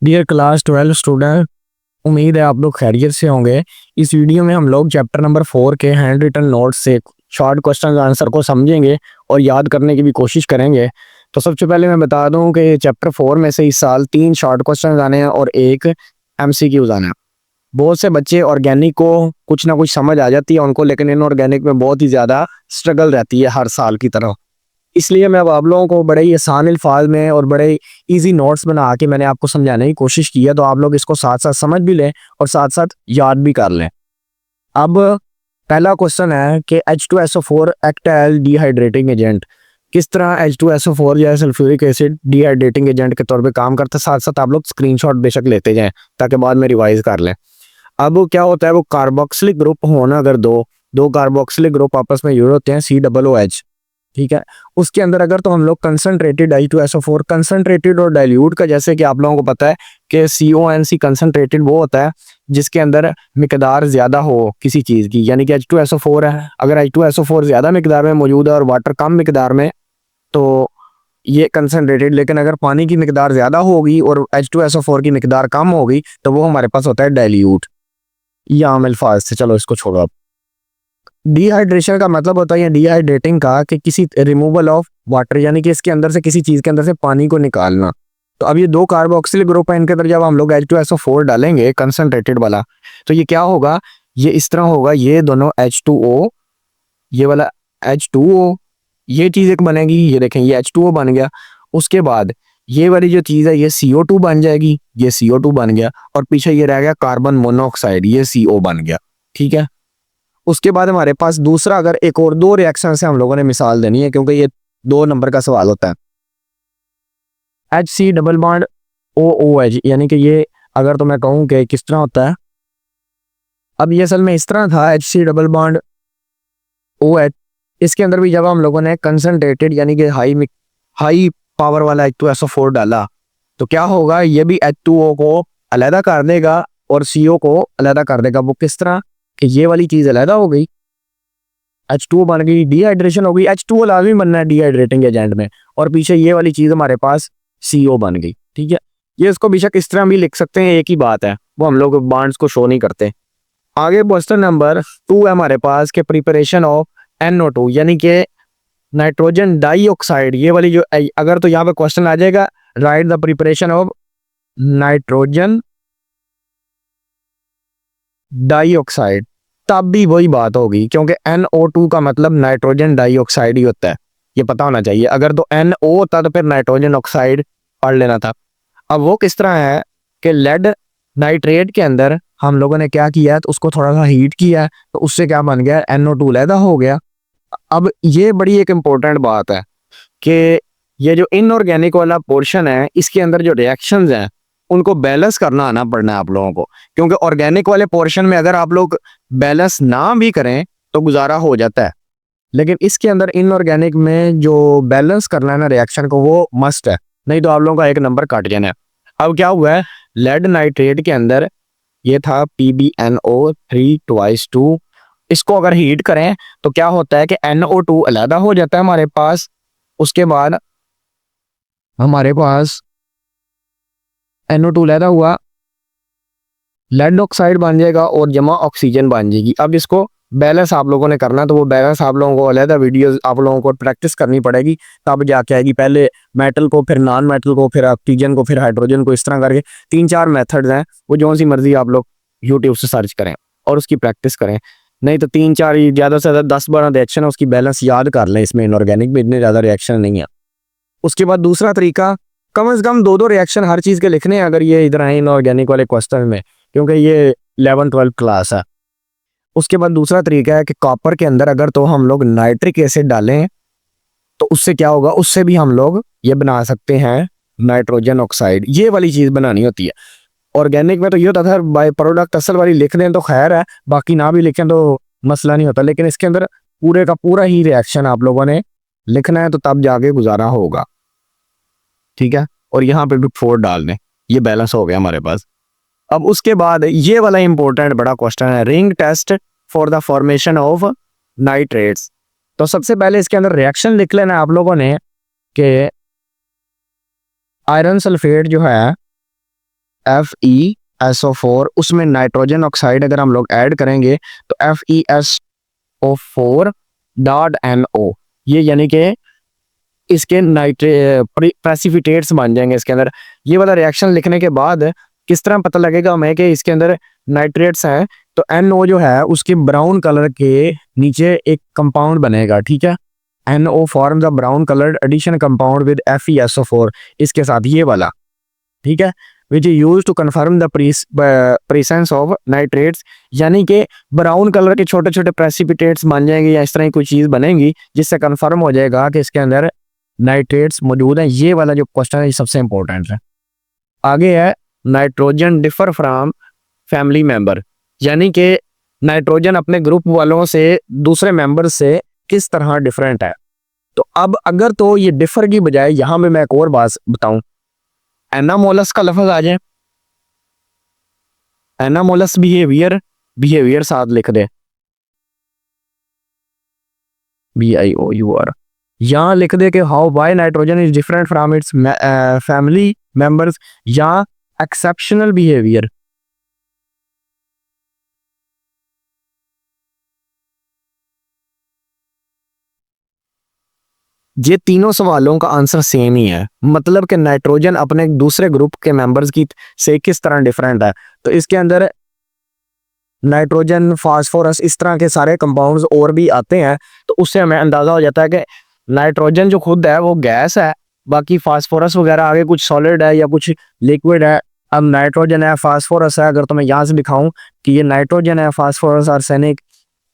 Dear class 12 student, उम्मीद है आप लोग खैरियत से होंगे। इस वीडियो में हम लोग चैप्टर नंबर 4 के हैंड रिटन नोट्स से शॉर्ट क्वेश्चन आंसर को समझेंगे और याद करने की भी कोशिश करेंगे। तो सबसे पहले मैं बता दूं कि चैप्टर 4 में से इस साल 3 शॉर्ट क्वेश्चन आने हैं और एक एमसीक्यूज आना है। बहुत से बच्चे ऑर्गेनिक को कुछ ना कुछ समझ आ जाती है उनको, लेकिन इनऑर्गेनिक में बहुत ही ज़्यादा स्ट्रगल रहती है हर साल की तरह। इसलिए मैं अब आप लोगों को बड़े ही आसान अल्फाज में और बड़े इजी नोट्स बना के मैंने आपको समझाने की कोशिश की है, तो आप लोग इसको साथ साथ समझ भी लें और साथ साथ याद भी कर लें। अब पहला क्वेश्चन है कि H2SO4 act as dehydrating agent. किस तरह H2SO4 या सल्फ्यूरिक एसिड डिहाइड्रेटिंग एजेंट के तौर पे काम करता है, साथ साथ आप लोग स्क्रीनशॉट बेशक लेते जाएं ताकि बाद में रिवाइज कर लें। अब क्या होता है, वो कार्बोक्सिलिक ग्रुप होना, अगर दो दो कार्बोक्सिलिक ग्रुप आपस में जुड़े होते हैं COOH, ठीक है। उसके अंदर अगर तो हम लोग कंसनट्रेटेड H2SO4 कंसनट्रेटेड और डाइल्यूट का, जैसे कि आप लोगों को पता है कि CONC कंसनट्रेटेड वो होता है जिसके अंदर मिकदार ज़्यादा हो किसी चीज़ की, यानी कि H2SO4 है। अगर H2SO4 ज़्यादा मिकदार में मौजूद है और वाटर कम मिकदार में, तो ये कंसनट्रेटेड। लेकिन अगर पानी की मिकदार ज़्यादा होगी और H2SO4 की मिकदार कम होगी तो वो हमारे पास होता है डाइल्यूट। ये आम अल्फाज से, चलो इसको छोड़ो। अब डिहाइड्रेशन का मतलब होता है डिहाइड्रेटिंग का कि किसी रिमूवल ऑफ वाटर, यानी कि इसके अंदर से किसी चीज के अंदर से पानी को निकालना। तो अब ये दो कार्बोक्सिलिक ग्रुप है, इनके अंदर जब हम लोग H2SO4 डालेंगे कंसनट्रेटेड वाला, तो ये क्या होगा, ये इस तरह होगा, ये दोनों H2O, ये वाला H2O, ये चीज एक बनेगी, ये देखें ये H2O बन गया। उसके बाद ये वाली जो चीज है ये CO2 बन जाएगी, ये CO2 बन गया, और पीछे ये रह गया कार्बन मोनोऑक्साइड, ये CO बन गया, ठीक है। उसके बाद हमारे पास दूसरा, अगर एक और दो रिएक्शन से हम लोगों ने मिसाल देनी है क्योंकि ये 2 नंबर का सवाल होता है। HC डबल बॉन्ड OOH, यानी कि ये अगर तो मैं कहूँ कि किस तरह होता है, अब ये असल में इस तरह था HC डबल बॉन्ड OH। इसके अंदर भी जब हम लोगों ने कंसनट्रेटेड यानी कि हाई पावर वाला H2SO4 डाला, तो क्या होगा, ये भी H2O को अलहदा कर देगा और CO को अलहदा कर देगा। वो किस तरह कि ये वाली चीज अलहदा हो गई, H2O बन गई, डिहाइड्रेशन हो गई। H2O लाजमी बनना है डिहाइड्रेटिंग एजेंट में, और पीछे ये वाली चीज हमारे पास CO बन गई, ठीक है। ये इसको बेशक इस तरह भी लिख सकते हैं, एक ही बात है, वो हम लोग बॉन्ड्स को शो नहीं करते। आगे क्वेश्चन नंबर 2 है हमारे पास के प्रिपरेशन ऑफ NO2, यानी कि नाइट्रोजन डाइऑक्साइड। ये वाली जो अगर तो यहाँ पे क्वेश्चन आ जाएगा, right the preparation of nitrogen dioxide, तब भी वही बात होगी क्योंकि NO2 का मतलब नाइट्रोजन डाइऑक्साइड ही होता है, ये पता होना चाहिए। अगर तो NO होता तो फिर नाइट्रोजन ऑक्साइड पढ़ लेना था। अब वो किस तरह है कि लेड नाइट्रेट के अंदर हम लोगों ने क्या किया है, तो उसको थोड़ा सा हीट किया है, तो उससे क्या बन गया, NO2 अलहदा हो गया। अब ये बड़ी एक इम्पोर्टेंट बात है कि ये जो इनऑर्गेनिक वाला पोर्शन है, इसके अंदर जो रिएक्शंस हैं उनको बैलेंस करना आना पड़ना है आप लोगों को, क्योंकि ऑर्गेनिक वाले पोर्शन में अगर आप लोग बैलेंस ना भी करें तो गुजारा हो जाता है, लेकिन इसके अंदर इनऑर्गेनिक में जो बैलेंस करना है ना रिएक्शन को, वो मस्ट है, नहीं तो आप लोगों का एक नंबर कट जाना है। अब क्या हुआ है, लेड नाइट्रेट के अंदर ये था PbNO3 इसको अगर हीट करें तो क्या होता है कि NO2 अलहदा हो जाता है हमारे पास। उसके बाद हमारे पास NO2 अलहदा हुआ, लेड ऑक्साइड बन जाएगा और जमा ऑक्सीजन बन जाएगी। अब इसको बैलेंस आप लोगों ने करना, तो वो बैलेंस आप लोगों को अलहदा वीडियोस आप लोगों को प्रैक्टिस करनी पड़ेगी, तब जाके आएगी। पहले मेटल को, फिर नॉन मेटल को, फिर ऑक्सीजन को, फिर हाइड्रोजन को, इस तरह करके 3-4 मेथड्स हैं, वो जो सी मर्जी आप लोग यूट्यूब से सर्च करें और उसकी प्रैक्टिस करें। नहीं तो 3-4 ज़्यादा से ज़्यादा 10-12 रिएक्शन है, उसकी बैलेंस याद कर लें। इसमें इनऑर्गेनिक में इतने ज़्यादा रिएक्शन नहीं है। उसके बाद दूसरा तरीका, कम से कम 2-2 रिएक्शन हर चीज़ के लिखने हैं अगर ये इधर आए इनऑर्गेनिक वाले क्वेश्चन में, क्योंकि ये 11-12 क्लास है। उसके बाद दूसरा तरीका है कि कॉपर के अंदर अगर तो हम लोग नाइट्रिक एसिड डालें तो उससे क्या होगा, उससे भी हम लोग ये बना सकते हैं नाइट्रोजन ऑक्साइड। ये वाली चीज़ बनानी होती है। ऑर्गेनिक में तो ये होता था बाय प्रोडक्ट असल वाली लिख दें तो खैर है, बाकी ना भी लिखें तो मसला नहीं होता, लेकिन इसके अंदर पूरे का पूरा ही रिएक्शन आप लोगों ने लिखना है, तो तब जाके गुजारा होगा, ठीक है। और यहाँ पे भी 4 डाल दें, ये बैलेंस हो गया हमारे पास। अब उसके बाद ये वाला इंपॉर्टेंट बड़ा क्वेश्चन है, ring test for the formation of nitrates. तो सबसे पहले इसके अंदर रिएक्शन लिख लेना आप लोगों ने कि आयरन सल्फेट जो है FeSO4, उसमें नाइट्रोजन ऑक्साइड अगर हम लोग ऐड करेंगे तो FeSO4 डॉट NO, ये यानी कि इसके प्रेसिपिटेट्स बन जाएंगे इसके अंदर। ये वाला रिएक्शन लिखने के बाद किस तरह पता लगेगा हमें कि इसके अंदर नाइट्रेट्स हैं, तो NO जो है उसके ब्राउन कलर के नीचे एक कंपाउंड बनेगा, ठीक है। NO form the brown coloured addition compound with FeSO4, इसके साथ ये वाला, ठीक है, which is use to confirm the presence of nitrates, यानी कि ब्राउन कलर के छोटे छोटे प्रेसिपिटेट्स बन जाएंगे या इस तरह की कोई चीज़ बनेगी जिससे कन्फर्म हो जाएगा कि इसके अंदर नाइट्रेट्स मौजूद हैं। ये वाला जो क्वेश्चन है ये सबसे इंपॉर्टेंट है। आगे है nitrogen differ from family member, यानी कि नाइट्रोजन अपने ग्रुप वालों से दूसरे मेंबर से किस तरह डिफरेंट है। तो अब अगर तो ये डिफर की बजाय यहां पे मैं एक और बात बताऊं, एनामोलस का लफ्ज आ जाए, एनामोलस बिहेवियर साथ लिख दे, BIOUR, यहां लिख दे कि how why nitrogen is different from its family members या एक्सेप्शनल बिहेवियर। ये तीनों सवालों का आंसर सेम ही है, मतलब कि नाइट्रोजन अपने दूसरे ग्रुप के मेंबर्स की से किस तरह डिफरेंट है। तो इसके अंदर नाइट्रोजन, फास्फोरस, इस तरह के सारे कंपाउंड्स और भी आते हैं, तो उससे हमें अंदाजा हो जाता है कि नाइट्रोजन जो खुद है वो गैस है, बाकी फास्फोरस वगैरह आगे कुछ सॉलिड है या कुछ लिक्विड है। अब नाइट्रोजन है, फास्फोरस है, अगर तो मैं यहाँ से दिखाऊं कि ये नाइट्रोजन है, phosphorus, arsenic,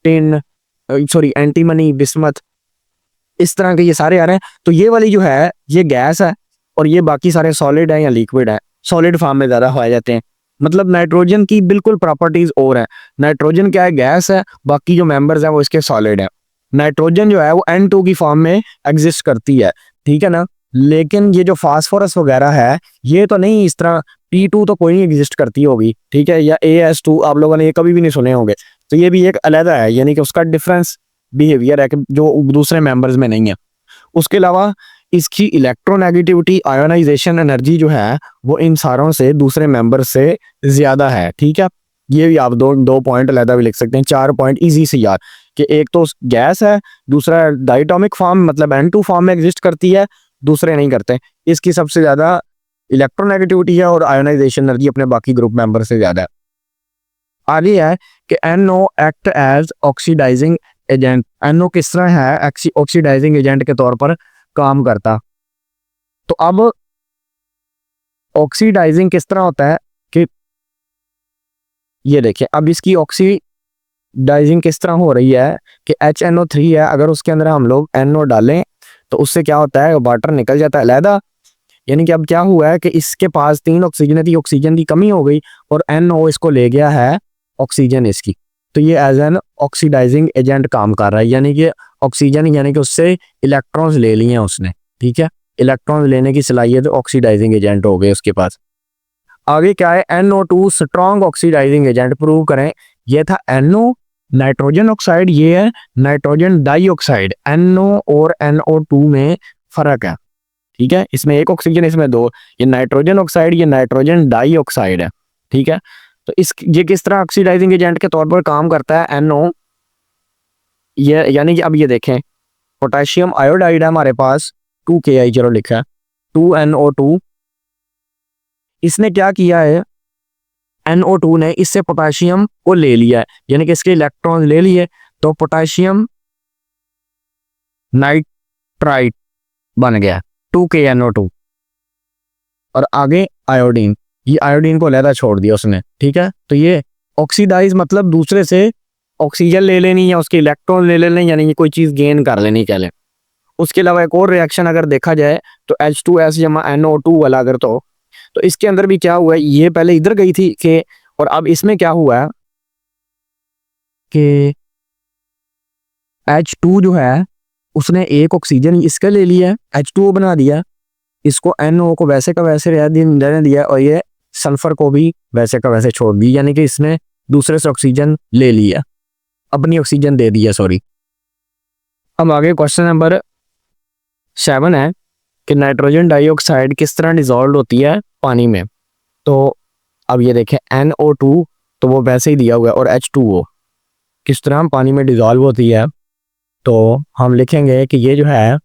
tin, sorry antimony, bismuth, इस तरह के ये सारे आ रहे हैं, तो ये वाली जो है ये गैस है और ये बाकी सारे सॉलिड है या लिक्विड है, सॉलिड फॉर्म में ज्यादा पाए जाते हैं। मतलब नाइट्रोजन की बिल्कुल प्रॉपर्टीज और है, नाइट्रोजन क्या है, गैस है, बाकी जो मेंबर्स हैं वो इसके सॉलिड है। नाइट्रोजन जो है वो N2 की फॉर्म में एग्जिस्ट करती है, ठीक है ना, लेकिन ये जो फास्फोरस वगैरह है ये तो नहीं, इस तरह P2 तो कोई नहीं एग्जिस्ट करती होगी, ठीक है, या AS2 आप लोगों ने ये कभी भी नहीं सुने होंगे, तो ये भी एक अलग है, यानी कि उसका डिफरेंस बिहेवियर है कि जो दूसरे मेंबर्स में नहीं है। उसके अलावा इसकी इलेक्ट्रोनेगेटिविटी, आयोनाइजेशन एनर्जी जो है वो इन सारों से दूसरे मेंबर से ज्यादा है, ठीक है। ये भी आप दो पॉइंट अलग भी लिख सकते हैं, 4 पॉइंट इजी से यार, कि एक तो गैस है, दूसरा डाइटोमिक फॉर्म मतलब N2 फॉर्म में एग्जिस्ट करती है, दूसरे नहीं करते, इसकी सबसे ज्यादा इलेक्ट्रोनेगेटिविटी है और आयोनाइजेशन एनर्जी अपने बाकी ग्रुप मेंबर से ज्यादा है। आगे है कि NO act as oxidising agent, NO किस तरह है ऑक्सीडाइजिंग एजेंट के तौर पर काम करता। तो अब ऑक्सीडाइजिंग किस तरह होता है कि ये देखिए, अब इसकी ऑक्सीडाइजिंग किस तरह हो रही है कि HNO3 है, अगर उसके अंदर हम लोग NO डालें तो उससे क्या होता है, वाटर निकल जाता है अलहदा, यानी कि अब क्या हुआ है कि इसके पास 3 ऑक्सीजन थी, ऑक्सीजन की कमी हो गई और NO इसको ले गया है ऑक्सीजन इसकी, तो ये एज एन ऑक्सीडाइजिंग एजेंट काम कर रहा है, यानी कि ऑक्सीजन यानी कि उससे इलेक्ट्रॉन्स ले लिए हैं उसने, ठीक है, इलेक्ट्रॉन्स लेने की सलाहियत ऑक्सीडाइजिंग एजेंट हो गए उसके पास। आगे क्या है, NO2 strong oxidising agent, prove करें। ये था NO नाइट्रोजन ऑक्साइड, ये है नाइट्रोजन डाइऑक्साइड। NO और NO2 में फर्क है, ठीक है, इसमें एक ऑक्सीजन, इसमें 2, ये नाइट्रोजन ऑक्साइड, ये नाइट्रोजन डाइऑक्साइड है, ठीक है। तो इस ये किस तरह ऑक्सीडाइजिंग एजेंट के तौर पर काम करता है NO, ये यानी कि अब ये देखें, पोटेशियम आयोडाइड है हमारे पास, 2KI0 लिखा है, 2NO2, इसने क्या किया है, NO2 ने इससे पोटेशियम को ले लिया है, यानी कि इसके इलेक्ट्रॉन ले लिए, तो पोटेशियम नाइट्राइट बन गया 2KNO2, और आगे आयोडीन, ये आयोडीन को अलहदा छोड़ दिया उसने, ठीक है। तो ये ऑक्सीडाइज मतलब दूसरे से ऑक्सीजन ले लेनी या उसके इलेक्ट्रॉन ले लेने, यानी कि कोई चीज गेन कर लेनी कह लें। उसके अलावा एक और रिएक्शन अगर देखा जाए तो H2S जमा NO2 वाला, अगर तो इसके अंदर भी क्या हुआ है, ये पहले इधर गई थी कि, और अब इसमें क्या हुआ है कि H2 जो है उसने एक ऑक्सीजन इसका ले लिया, H2O बना दिया, इसको NO को वैसे का वैसे रहने दिया, और ये सल्फर को भी वैसे का वैसे छोड़ दी, यानी कि इसने दूसरे से ऑक्सीजन ले लिया, अपनी ऑक्सीजन दे दिया, सॉरी। अब आगे क्वेश्चन नंबर 7 है कि नाइट्रोजन डाइऑक्साइड किस तरह डिजॉल्व होती है पानी में। तो अब ये देखें NO2 तो वो वैसे ही दिया हुआ है, और H2O किस तरह हम पानी में डिजॉल्व होती है, तो हम लिखेंगे कि ये जो है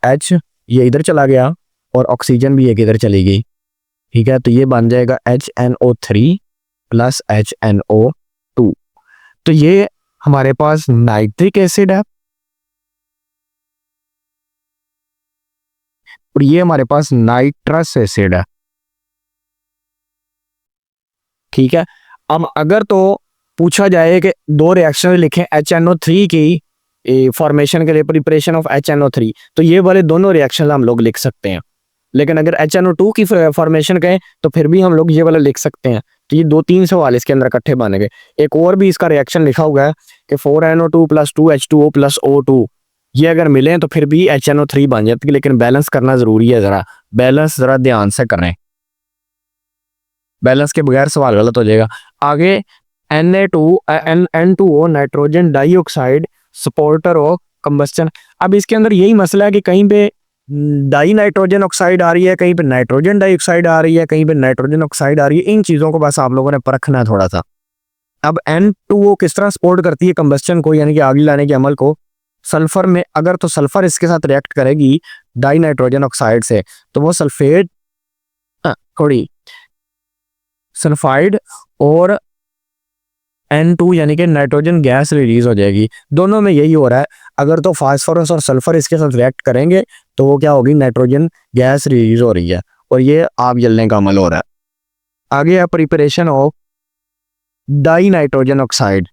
H ये इधर चला गया और ऑक्सीजन भी एक इधर चली गई, ठीक है। तो ये बन जाएगा HNO3 प्लस HNO2। तो ये हमारे पास नाइट्रिक एसिड है और ये हमारे पास नाइट्रस एसिड है, ठीक है। अब अगर तो पूछा जाए कि दो रिएक्शन लिखें HNO3 की फॉर्मेशन के लिए, प्रिपरेशन ऑफ HNO3, तो ये वाले दोनों रिएक्शन हम लोग लिख सकते हैं। लेकिन अगर HNO2 की फॉर्मेशन कहें तो फिर भी हम लोग ये वाला लिख सकते हैं। तो ये 2-3 सवाल इसके अंदर इकट्ठे बन गए। एक और भी इसका रिएक्शन लिखा हुआ है कि 4NO2 plus 2H2O plus O2, ये अगर मिले तो फिर भी HNO3 बन जाती है, लेकिन बैलेंस करना जरूरी है, जरा बैलेंस जरा ध्यान से करें, बैलेंस के बगैर सवाल गलत हो जाएगा। आगे N2O nitrogen dioxide supporter of combustion. अब इसके अंदर यही मसला है कि कहीं पे डाई नाइट्रोजन ऑक्साइड आ रही है, कहीं पे नाइट्रोजन डाइऑक्साइड आ रही है, कहीं पे नाइट्रोजन ऑक्साइड आ रही है। इन चीज़ों को बस आप लोगों ने परखना है थोड़ा सा। अब N2O किस तरह सपोर्ट करती है कंबस्टन को, यानी कि आग लाने के अमल को। सल्फर में अगर तो सल्फर इसके साथ रिएक्ट करेगी डाई नाइट्रोजन ऑक्साइड से, तो वो सल्फेट थोड़ी सल्फाइड और N2 यानी कि नाइट्रोजन गैस रिलीज हो जाएगी। दोनों में यही हो रहा है। अगर तो फास्फोरस और सल्फर इसके साथ रिएक्ट करेंगे तो वो क्या होगी, नाइट्रोजन गैस रिलीज हो रही है और ये आग जलने का अमल हो रहा है। आगे है preparation of die nitrogen oxide.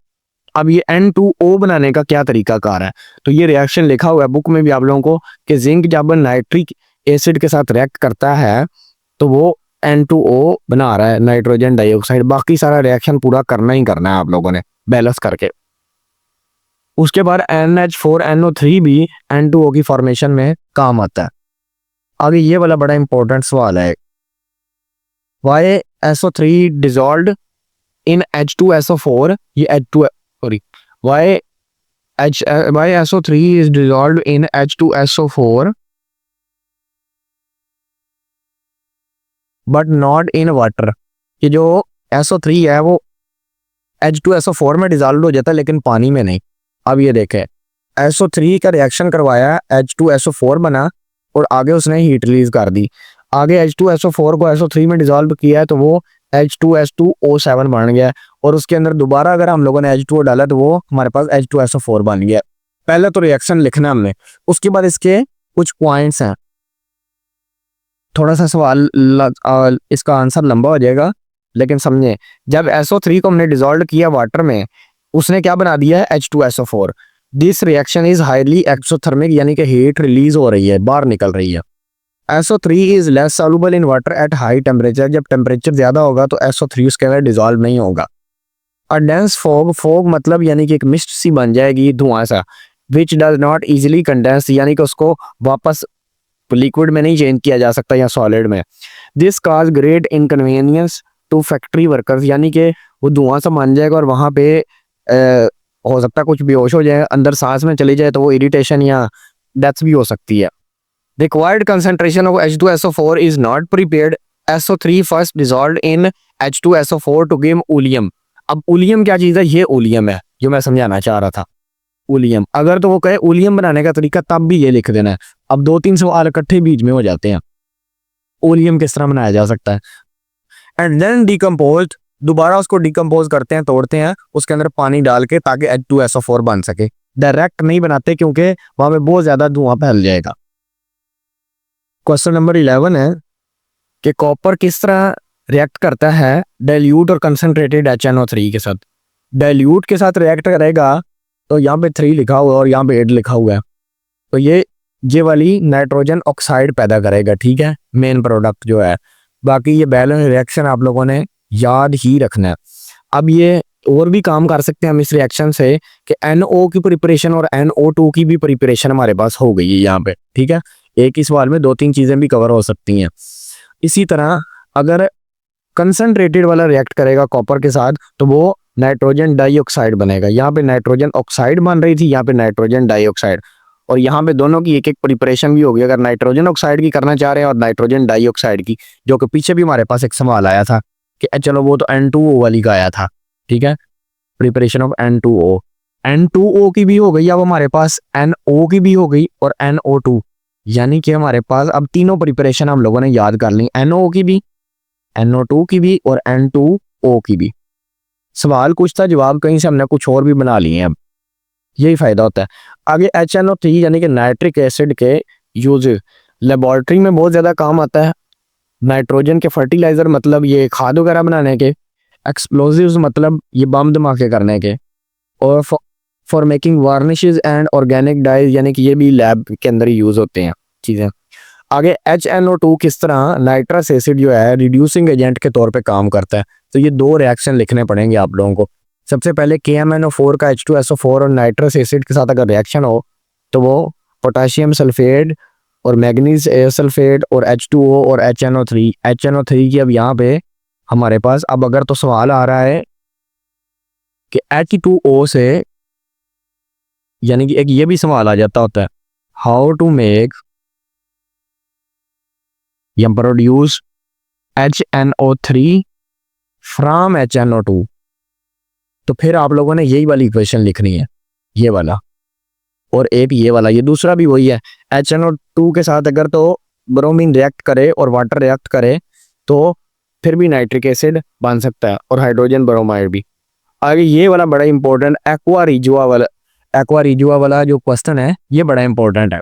अब ये N2O बनाने का क्या तरीका कार है, तो ये रिएक्शन लिखा हुआ है बुक में भी आप लोगों को कि जिंक जब नाइट्रिक एसिड के साथ रिएक्ट करता है तो वो N2O बना रहा है, नाइट्रोजन डाइऑक्साइड। बाकी सारा रिएक्शन पूरा करना ही करना है आप लोगों ने बैलेंस करके। उसके बाद NH4NO3 भी N2O की फॉर्मेशन में काम आता है। आगे ये वाला बड़ा इंपॉर्टेंट सवाल है, Y SO3 dissolved in H2SO4, ये H2 sorry why SO3 is dissolved in H2SO4 but not in water. ये जो SO3 है वो H2SO4 में डिजॉल्व हो जाता है लेकिन पानी में नहीं। अब ये देखें SO3 का रिएक्शन करवाया, H2SO4 बना और आगे उसने हीट रिलीज कर दी। आगे H2SO4 को SO3 में डिजॉल्व किया है तो वो H2S2O7 बन गया और उसके अंदर दोबारा अगर हम लोगों ने H2O डाला तो वो हमारे पास H2SO4 बन गया। पहले तो रिएक्शन लिखना हमने, उसके बाद इसके कुछ पॉइंट्स हैं। थोड़ा सा सवाल इसका आंसर लंबा हो जाएगा लेकिन समझे, जब SO3 को हमने डिजॉल्व किया वाटर में, उसने क्या बना दिया है H2SO4। This reaction is highly exothermic, यानी कि हीट रिलीज हो रही है, बाहर निकल रही है। SO3 is less soluble in water at high temperature, जब टेम्परेचर ज्यादा होगा तो SO3 उसके अंदर डिजॉल्व नहीं होगा। अ डेंस फॉग, फॉग मतलब यानी कि एक मिस्ट सी बन जाएगी, धुआं सा, which does not easily condense, यानी कि उसको वापस लिक्विड में नहीं चेंज किया जा सकता या सॉलिड में। This cause great inconvenience to factory workers, यानी कि वो धुआं सा बन जाएगा और वहाँ पे हो सकता है कुछ बेहोश हो जाए, अंदर सांस में चली जाए तो वो इरिटेशन या डेथ भी हो सकती है। Required concentration of H2SO4 is not prepared, SO3 first dissolved in H2SO4 to give oleum. अब ओलियम क्या चीज़ है, ये ओलियम है जो मैं समझाना चाह रहा था। ओलियम अगर तो वो कहे ओलियम बनाने का तरीका तब भी ये लिख देना है। अब 2-3 सवाल इकट्ठे बीच में हो जाते हैं, ओलियम किस तरह बनाया जा सकता है। एंड देन डिकम्पोज, दोबारा उसको डिकम्पोज करते हैं, तोड़ते हैं, उसके अंदर पानी डाल के ताकि H2SO4 बन सके। डायरेक्ट नहीं बनाते क्योंकि वहां पे बहुत ज्यादा धुआं फैल जाएगा। क्वेश्चन नंबर 11 है कि कॉपर किस तरह रिएक्ट करता है डाइल्यूट और कंसंट्रेटेड HNO3 के साथ। डाइल्यूट के साथ रिएक्ट करेगा तो यहाँ पे 3 लिखा हुआ है और यहाँ पे 8 लिखा हुआ है, तो ये वाली नाइट्रोजन ऑक्साइड पैदा करेगा, ठीक है, मेन प्रोडक्ट जो है। बाकी ये बैलेंस रिएक्शन आप लोगों ने याद ही रखना है। अब ये और भी काम कर सकते हैं हम इस रिएक्शन से कि NO की प्रिपरेशन और NO2 की भी प्रिपरेशन हमारे पास हो गई है यहाँ पे, ठीक है। एक ही सवाल में 2-3 चीजें भी कवर हो सकती हैं। इसी तरह अगर कंसंट्रेटेड वाला रिएक्ट करेगा कॉपर के साथ तो वो नाइट्रोजन डाइऑक्साइड बनेगा। यहाँ पे नाइट्रोजन ऑक्साइड बन रही थी, यहाँ पे नाइट्रोजन डाइऑक्साइड, और यहाँ पे दोनों की एक एक प्रिपरेशन भी होगी। अगर नाइट्रोजन ऑक्साइड की करना चाह रहे हैं और नाइट्रोजन डाइऑक्साइड की, जो कि पीछे भी हमारे पास एक सवाल आया था कि चलो वो तो N2O वाली का आया था, ठीक है, प्रिपरेशन ऑफ N2O। N2O की भी हो गई, अब हमारे पास NO की भी हो गई और NO2, यानी कि हमारे पास अब तीनों प्रिपरेशन हम लोगों ने याद कर ली, NO की भी, NO2 की भी और N2O की भी। सवाल कुछ था, जवाब कहीं से हमने कुछ और भी बना लिए हैं। अब यही फायदा होता है। आगे HNO3 यानी कि नाइट्रिक एसिड के यूज लेबोरेटरी में बहुत ज़्यादा काम आता है। नाइट्रोजन के फर्टिलाइजर मतलब ये खाद वगैरह बनाने के, एक्सप्लोजिव्स मतलब ये बम धमाके करने के, और for making varnishes and organic dyes यानी कि ये भी लैब के अंदर ही यूज़ होते हैं चीज़ें। आगे HNO2 किस तरह नाइट्रस एसिड जो है रिड्यूसिंग एजेंट के तौर पे काम करता है, तो ये दो रिएक्शन लिखने पड़ेंगे आप लोगों को। सबसे पहले KMNO4 का H2SO4 और नाइट्रस एसिड के साथ अगर रिएक्शन हो तो वो पोटाशियम सल्फेट और मैग्नीज सल्फेट और H2O और HNO3 की अब यहाँ पे हमारे पास अब अगर तो सवाल आ रहा है कि H2O से, यानी कि एक ये भी सवाल आ जाता होता है, हाउ टू मेक या प्रोड्यूस HNO3 फ्रॉम HNO2, तो फिर आप लोगों ने यही वाली इक्वेशन लिखनी है, ये वाला और एक ये वाला, ये दूसरा भी वही है। HNO2 के साथ अगर तो ब्रोमीन रिएक्ट करे और वाटर रिएक्ट करे तो फिर भी नाइट्रिक एसिड बन सकता है और हाइड्रोजन ब्रोमाइड भी। आगे ये वाला बड़ा इंपॉर्टेंट एक्वा रिजुआ वाला जो क्वेश्चन है ये बड़ा इंपॉर्टेंट है।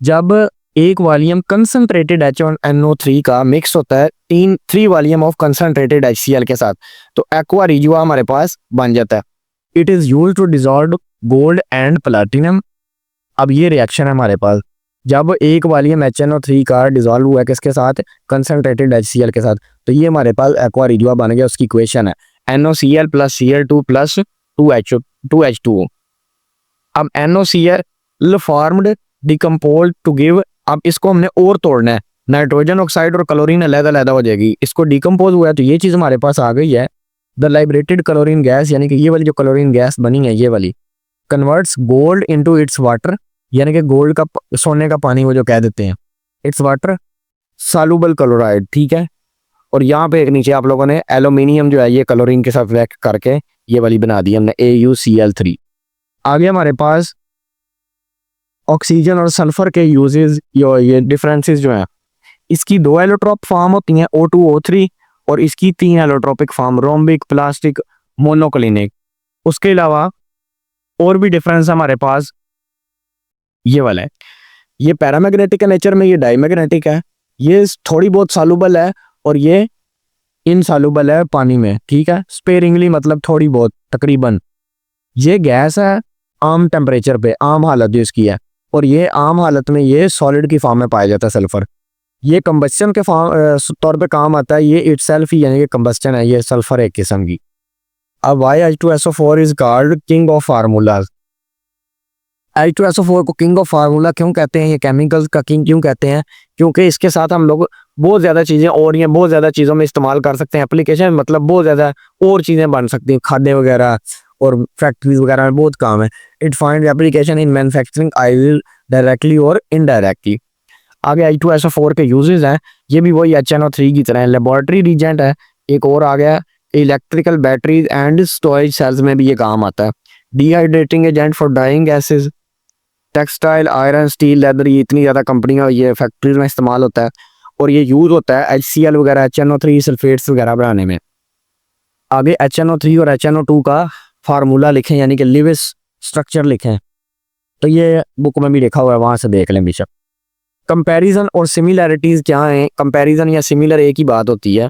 जब एक वॉल्यूम कंसंट्रेटेड HNO3 का मिक्स होता है 3 वॉल्यूम ऑफ कंसंट्रेटेड HCl के साथ, तो एक्वा रिजुआ हमारे पास बन जाता है। It is used to dissolve gold and platinum. अब ये रिएक्शन है हमारे पास, जब एक वॉल्यूम HNO3 का डिसॉल्व हुआ है किसके साथ, कंसंट्रेटेड HCl के साथ, तो ये हमारे पास एक्वा रिजुआ बन गया। उसकी इक्वेशन है NOCl + Cl2 + 2H2O। अब NOCl formed decompose to give, अब इसको हमने और तोड़ना है, नाइट्रोजन ऑक्साइड और क्लोरीन अलग-अलग हो जाएगी, इसको डिकम्पोज हुआ है तो ये चीज़ हमारे पास आ गई है। द लाइब्रेटेड क्लोरीन गैस, यानी कि ये वाली जो क्लोरीन गैस बनी है ये वाली, converts gold into its water, यानी कि गोल्ड का सोने का पानी वो जो कह देते हैं, इट्स वाटर सॉल्युबल क्लोराइड, ठीक है। और यहाँ पे एक नीचे आप लोगों ने एल्यूमिनियम जो है ये क्लोरीन के साथ रिएक्ट करके ये वाली बना दी हमने AuCl3। आगे हमारे पास ऑक्सीजन और सल्फर के यूजेस, ये डिफरेंसेस जो हैं, इसकी 2 एलोट्रोप फॉर्म होती हैं O2O3 और इसकी 3 allotropic form rhombic, plastic, monoclinic. उसके अलावा और भी डिफरेंस हमारे पास ये वाला है, ये पैरामैग्नेटिक है नेचर में, ये डाईमैग्नेटिक है, ये थोड़ी बहुत सॉल्युबल है और ये इनसॉल्युबल है पानी में, ठीक है, स्पेरिंगली मतलब थोड़ी बहुत तकरीबन। ये गैस है आम टेम्परेचर पे, आम हालत जो इसकी है, और ये आम हालत में ये सॉलिड की फॉर्म में पाया जाता है सल्फर। ये कंबस्टन के तौर पे काम आता है, ये इटसेल्फ ही यानी कि कंबस्टन है, ये सल्फर एक किस्म की। अब why H2SO4 is called king of formulas. H2SO4 को किंग ऑफ फार्मूला क्यों कहते हैं, ये केमिकल्स का किंग क्यों कहते हैं, क्योंकि इसके साथ हम लोग बहुत ज़्यादा चीज़ें और ये बहुत ज़्यादा चीज़ों में इस्तेमाल कर सकते हैं, एप्लीकेशन मतलब बहुत ज़्यादा और चीज़ें बन सकती हैं, खाद्य वगैरह और फैक्ट्रीज वगैरह में बहुत काम है। It find application in manufacturing oil directly और इनडायरेक्टली। आगे H2SO4 के यूजेस हैं, ये भी वही HNO3 की तरह है, लेबोरेटरी रीजेंट है। एक और आ गया electrical batteries and storage cells में भी ये काम आता है। Dehydrating agent for drying gases, textile, iron, steel, leather, ये इतनी ज़्यादा कंपनियां ये फैक्ट्रीज में इस्तेमाल होता है और ये यूज़ होता है HCl वगैरह HNO3 सल्फेट्स वगैरह बनाने में। आगे HNO3 और HNO2 का फार्मूला लिखें, यानी कि लिविस स्ट्रक्चर लिखें, तो ये बुक में भी लिखा हुआ है, वहाँ से देख लें बेशक। कंपैरिजन और सिमिलैरिटीज़ क्या हैं, कंपैरिजन या सिमिलर एक ही बात होती है।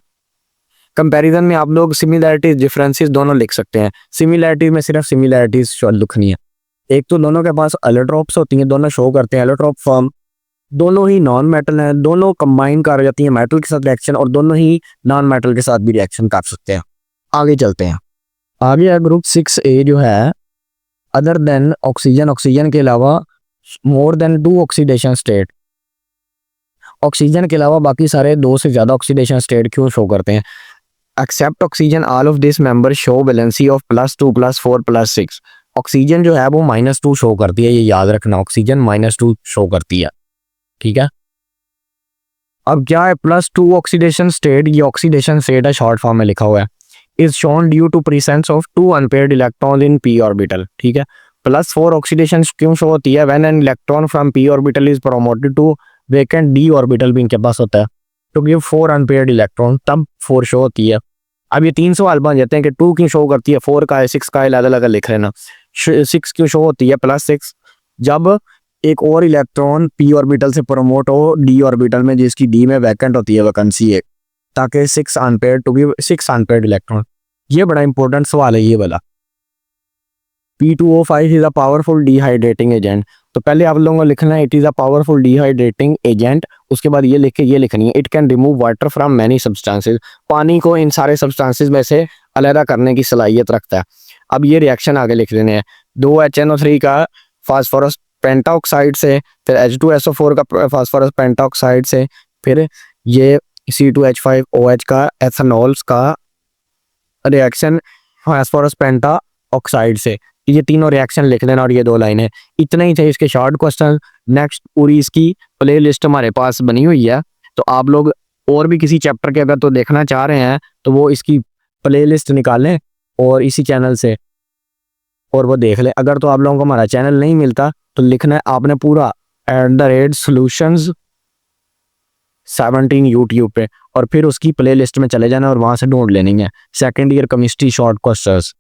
कंपैरिजन में आप लोग सिमिलैरिटीज डिफरेंसेस दोनों लिख सकते हैं, सिमिलैरिटीज में सिर्फ सिमिलैरिटीज लिखनी है। एक तो दोनों के पास एलोट्रोप्स होती हैं, दोनों शो करते हैं एलोट्रोप फॉर्म, दोनों ही नॉन मेटल हैं, दोनों कंबाइन कर जाती हैं मेटल के साथ रिएक्शन और दोनों ही नॉन मेटल के साथ भी रिएक्शन कर सकते हैं। आगे चलते हैं, आगे है ग्रुप 6A जो है, अदर देन ऑक्सीजन, ऑक्सीजन के अलावा more than 2 oxidation state, oxygen के अलावा बाकी सारे 2 से ज़्यादा ऑक्सीडेशन स्टेट क्यों शो करते हैं। Except oxygen all of this member show valency of +2 +4 +6। Oxygen जो है वो -2 शो करती है, ये याद रखना, ऑक्सीजन -2 शो करती है, ठीक है। अब क्या है +2 ऑक्सीडेशन स्टेट, ये ऑक्सीडेशन स्टेट है शॉर्ट फॉर्म में लिखा हुआ है, is shown due to presence of 2 unpaired electron in p orbital. ठीक है, +4 ऑक्सीडेशन क्यों शो होती है? When an electron from p orbital is promoted to vacant d orbital भी इनके पास होता है, तो ये 4 अनपेयर्ड इलेक्ट्रॉन तब 4 शो होती है। अब ये 3 सवाल बन जाते हैं कि 2 क्यों शो करती है, 4 का है, 6 का है, अलग अलग लिख लेना। 6 क्यों शो होती है +6? जब एक और इलेक्ट्रॉन p ऑर्बिटल से प्रमोट हो d ऑर्बिटल में, जिसकी d में वैकेंट होती है वैकेंसी एक, ताकि 6 unpaired to give 6 unpaired electron. ये बड़ा इंपॉर्टेंट सवाल है ये वाला। P2O5 is a powerful dehydrating agent. तो पहले आप लोगों को लिखना है it is a powerful dehydrating agent, उसके बाद ये लिख के ये लिखनी है it can remove water from many substances, पानी को इन सारे सब्सटेंसेस में से अलग करने की सलाहियत रखता है। अब ये रिएक्शन आगे लिख लेने हैं, 2HNO3 का फास्फोरस पेंटाऑक्साइड से, फिर H2SO4 का फास्फोरस पेंटाऑक्साइड से, फिर ये C2H5OH का एथेनॉल्स का रिएक्शन फास्फोरस पेंटा ऑक्साइड से। ये तीनों रिएक्शन लिख लेना और ये 2 लाइनें, इतना ही थे इसके शॉर्ट क्वेश्चन। नेक्स्ट पूरी इसकी प्ले लिस्ट हमारे पास बनी हुई है, तो आप लोग और भी किसी चैप्टर के अगर तो देखना चाह रहे हैं तो वो इसकी प्ले लिस्ट निकालें और इसी चैनल से और वो देख लें। अगर तो आप लोगों को हमारा चैनल नहीं मिलता तो लिखना है आपने पूरा @solutions17 यूट्यूब पे, और फिर उसकी प्ले लिस्ट में चले जाना और वहाँ से ढूंढ लेनी है second year chemistry short questions.